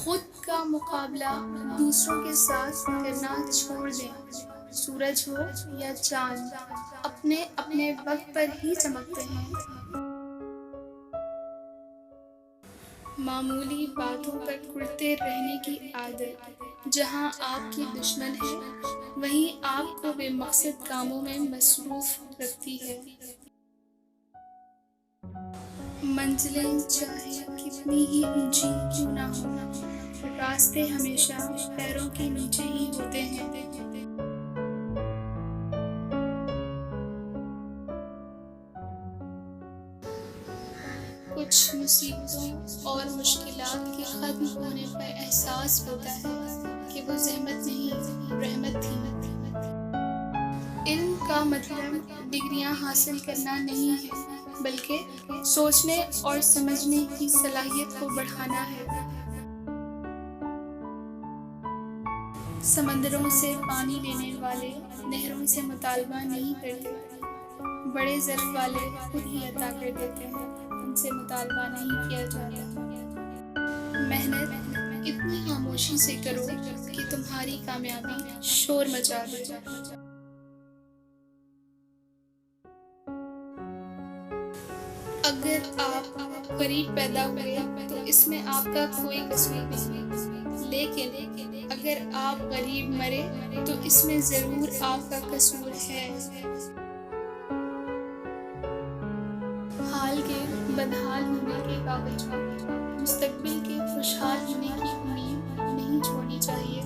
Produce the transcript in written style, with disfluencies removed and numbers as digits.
خود کا مقابلہ دوسروں کے ساتھ کرنا چھوڑ دیں۔ سورج ہو یا چاند اپنے اپنے وقت پر ہی چمکتے ہیں۔ معمولی باتوں پر کرتے رہنے کی عادت جہاں آپ کی دشمن ہے وہیں آپ کو بے مقصد کاموں میں مصروف رکھتی ہے۔ منزلیں چاہے کتنی ہی اونچی کیوں نہ ہوں، راستے ہمیشہ پیروں کے نیچے ہی ہوتے ہیں۔ کچھ مصیبتوں اور مشکلات کے ختم ہونے پر احساس ہوتا ہے کہ وہ زحمت نہیں، رحمت تھی۔ علم کا مطلب ڈگریاں حاصل کرنا نہیں ہے، بلکہ سوچنے اور سمجھنے کی صلاحیت کو بڑھانا ہے۔ سمندروں سے پانی لینے والے نہروں سے مطالبہ نہیں کرتے، بڑے ظرف والے خود ہی عطا کر دیتے ہیں، ان سے مطالبہ نہیں کیا جاتا۔ محنت اتنی خاموشی سے کرو کہ تمہاری کامیابی شور مچا دے۔ اگر آپ غریب پیدا ہوئے تو اس میں آپ کا کوئی قصور نہیں، لیکن اگر آپ غریب مرے تو اس میں ضرور آپ کا قصور ہے۔ حال کے بدحال ہونے کے باوجود مستقبل کے خوشحال ہونے کی امید نہیں چھوڑنی چاہیے۔